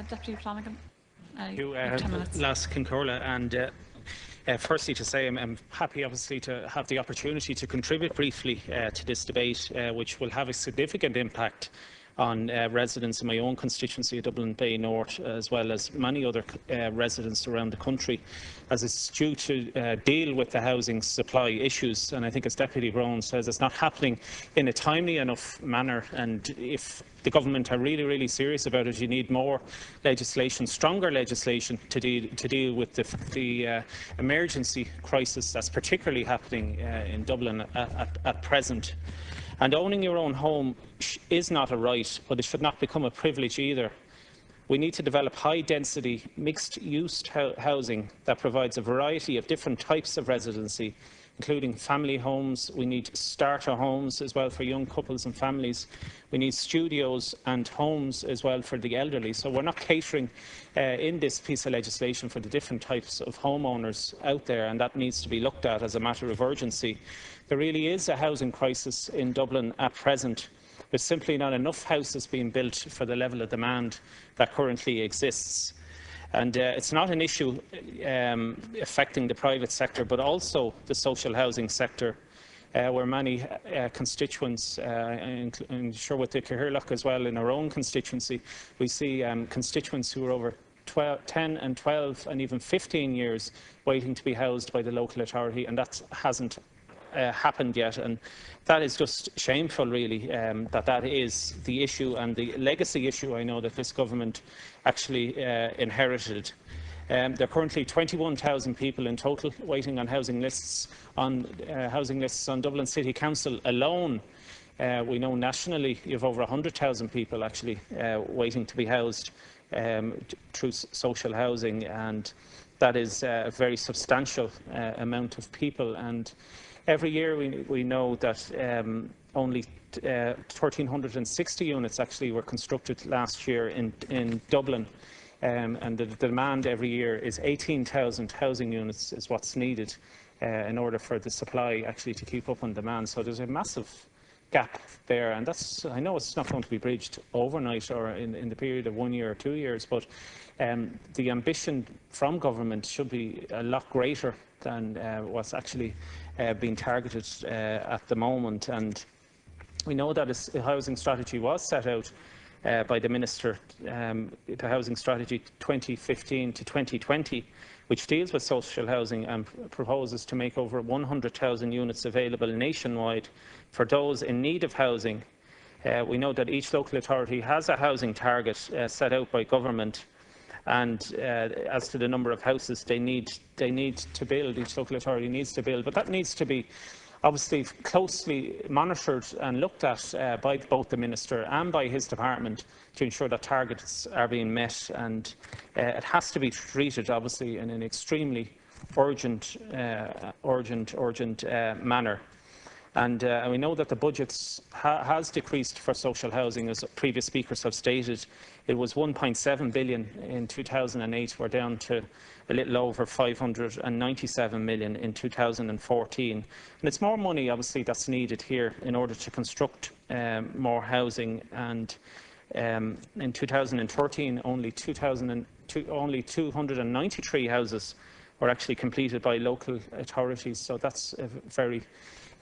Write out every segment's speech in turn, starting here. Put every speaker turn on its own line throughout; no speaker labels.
Deputy Flanagan,
you,
you have 10 minutes.
Las Kincurla, and firstly to say I'm happy obviously to have the opportunity to contribute briefly to this debate, which will have a significant impact on residents in my own constituency of Dublin Bay North, as well as many other residents around the country, as it's due to deal with the housing supply issues. And I think, as Deputy Brown says, it's not happening in a timely enough manner. And if the government are really serious about it, you need more legislation, stronger legislation to deal with the emergency crisis that's particularly happening in Dublin at present. And owning your own home is not a right, but it should not become a privilege either. We need to develop high-density, mixed-use housing that provides a variety of different types of residency, including family homes. We need starter homes as well for young couples and families. We need studios and homes as well for the elderly. So we're not catering in this piece of legislation for the different types of homeowners out there, and that needs to be looked at as a matter of urgency. There really is a housing crisis in Dublin at present. There's simply not enough houses being built for the level of demand that currently exists. And it's not an issue affecting the private sector, but also the social housing sector, where many constituents, and sure with the Cathaoirleach as well in our own constituency, we see constituents who are over 10 and 12 and even 15 years waiting to be housed by the local authority, and that hasn't happened yet, and that is just shameful, really, that is the issue and the legacy issue I know that this government actually inherited. There are currently 21,000 people in total waiting on housing lists on Dublin City Council alone. We know nationally you have over 100,000 people actually waiting to be housed through social housing, and that is a very substantial amount of people. And every year we know that only 1,360 units actually were constructed last year in Dublin, and the demand every year is 18,000 housing units is what's needed in order for the supply actually to keep up on demand. So there's a massive gap there, and that's, I know it's not going to be bridged overnight or in the period of 1 year or 2 years, but the ambition from government should be a lot greater than what's actually being targeted at the moment. And we know that a housing strategy was set out by the Minister, the Housing Strategy 2015 to 2020, which deals with social housing and proposes to make over 100,000 units available nationwide for those in need of housing. We know that each local authority has a housing target set out by government, and as to the number of houses they need to build, each local authority needs to build, but that needs to be obviously closely monitored and looked at by both the Minister and by his department to ensure that targets are being met, and it has to be treated obviously in an extremely urgent manner. And we know that the budget has decreased for social housing, as previous speakers have stated. It was 1.7 billion in 2008. We're down to a little over 597 million in 2014. And it's more money, obviously, that's needed here in order to construct more housing. And in 2013, only 293 houses were actually completed by local authorities. So that's a very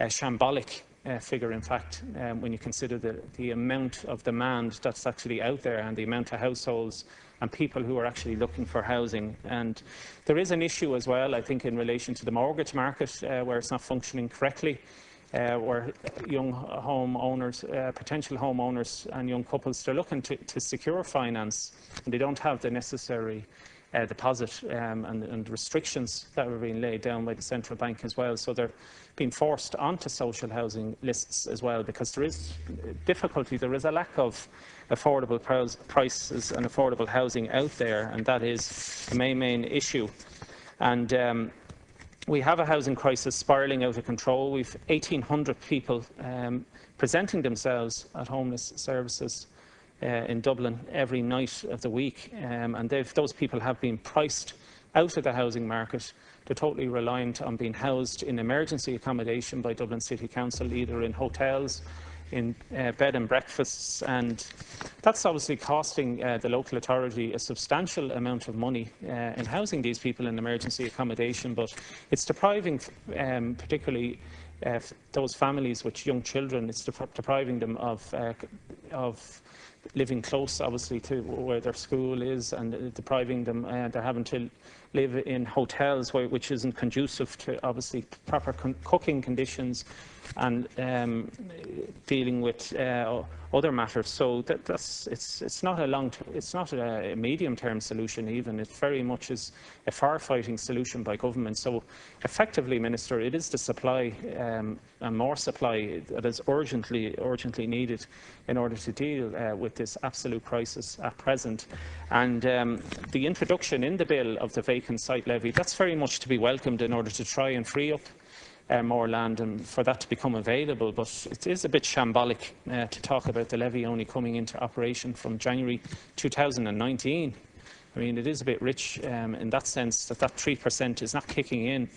shambolic figure, in fact, when you consider the amount of demand that's actually out there and the amount of households and people who are actually looking for housing. And there is an issue as well, I think, in relation to the mortgage market, where it's not functioning correctly, where young homeowners, potential homeowners and young couples, they're looking to secure finance, and they don't have the necessary deposit and restrictions that were being laid down by the central bank as well. So they're being forced onto social housing lists as well, because there is difficulty, there is a lack of affordable prices and affordable housing out there, and that is the main issue. And we have a housing crisis spiralling out of control. We've 1,800 people presenting themselves at homeless services in Dublin every night of the week, and those people have been priced out of the housing market. They're totally reliant on being housed in emergency accommodation by Dublin City Council, either in hotels in bed and breakfasts, and that's obviously costing the local authority a substantial amount of money in housing these people in emergency accommodation, but it's depriving particularly those families with young children, it's depriving them of living close, obviously, to where their school is, and depriving them, they're having to live in hotels which isn't conducive to, obviously, proper cooking conditions, and dealing with other matters. So it's not a medium-term solution even. It very much is a firefighting solution by government. So effectively, Minister, it is the supply and more supply that is urgently needed in order to deal with this absolute crisis at present. And the introduction in the bill of the vacant site levy, that's very much to be welcomed in order to try and free up more land and for that to become available. But it is a bit shambolic to talk about the levy only coming into operation from January 2019. I mean, it is a bit rich in that sense that 3% is not kicking in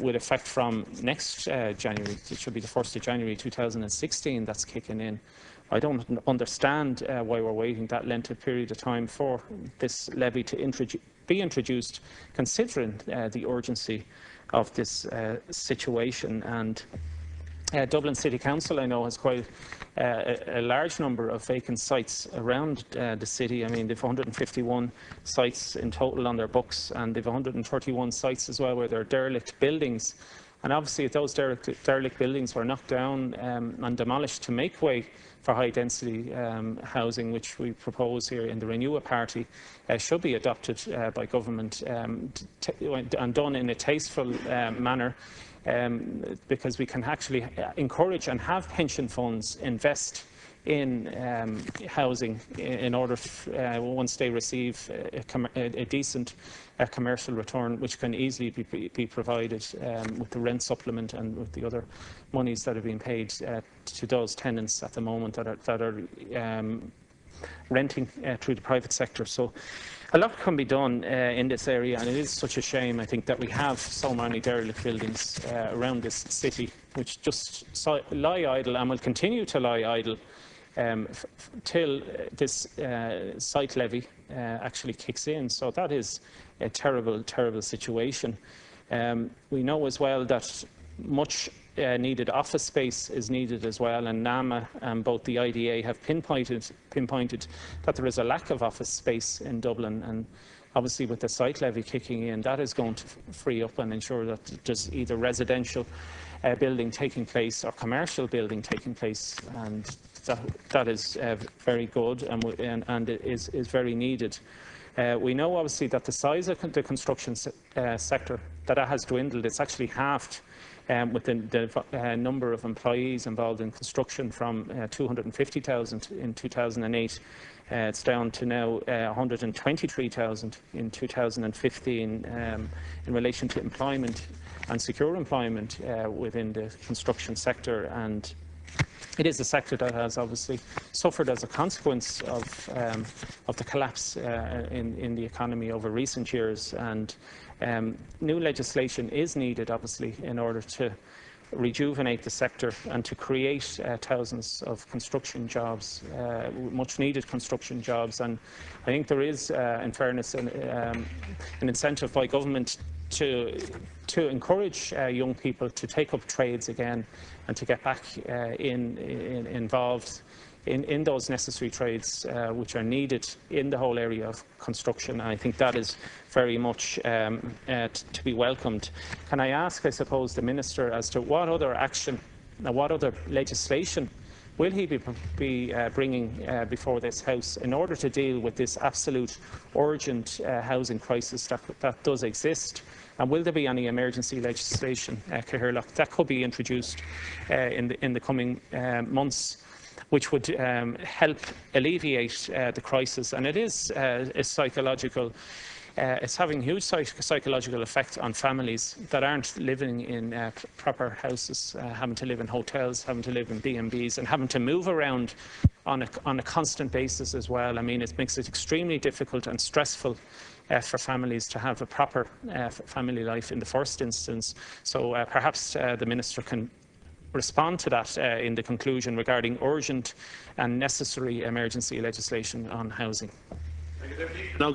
with effect from next January. It should be the 1st of January 2016 that's kicking in. I don't understand why we're waiting that length of period of time for this levy to be introduced, considering the urgency of this situation. And Dublin City Council, I know, has quite a large number of vacant sites around the city. I mean, they've 151 sites in total on their books, and they've 131 sites as well where there are derelict buildings. And obviously, if those derelict buildings were knocked down and demolished to make way for high-density housing, which we propose here in the Renewa Party, should be adopted by government and done in a tasteful manner, because we can actually encourage and have pension funds invest in housing in order, once they receive a decent commercial return, which can easily be provided with the rent supplement and with the other monies that are being paid to those tenants at the moment that are renting through the private sector. So a lot can be done in this area, and it is such a shame, I think, that we have so many derelict buildings around this city which just lie idle and will continue to lie idle till this site levy actually kicks in. So that is a terrible, terrible situation. We know as well that much needed office space is needed as well, and NAMA and both the IDA have pinpointed that there is a lack of office space in Dublin, and obviously with the site levy kicking in, that is going to free up and ensure that there's either residential building taking place or commercial building taking place, and that is very good and it is very needed. We know obviously that the size of the construction sector that has dwindled. It's actually halved with the number of employees involved in construction from 250,000 in 2008. It's down to now 123,000 in 2015 in relation to employment and secure employment within the construction sector. And it is a sector that has obviously suffered as a consequence of the collapse in the economy over recent years. And new legislation is needed, obviously, in order to rejuvenate the sector and to create thousands of construction jobs, much needed construction jobs. And I think there is, in fairness, an incentive by government to encourage young people to take up trades again and to get back involved in those necessary trades which are needed in the whole area of construction. And I think that is very much to be welcomed. Can I ask, I suppose, the Minister as to what other action, what other legislation will he be bringing before this House in order to deal with this absolute urgent housing crisis that does exist? And will there be any emergency legislation, Cathaoirleach, that could be introduced in the coming months, which would help alleviate the crisis? And it is a psychological, it's having huge psychological effect on families that aren't living in proper houses, having to live in hotels, having to live in B&Bs, and having to move around on a constant basis as well. I mean, it makes it extremely difficult and stressful for families to have a proper family life in the first instance. So perhaps the Minister can respond to that in the conclusion regarding urgent and necessary emergency legislation on housing.
Now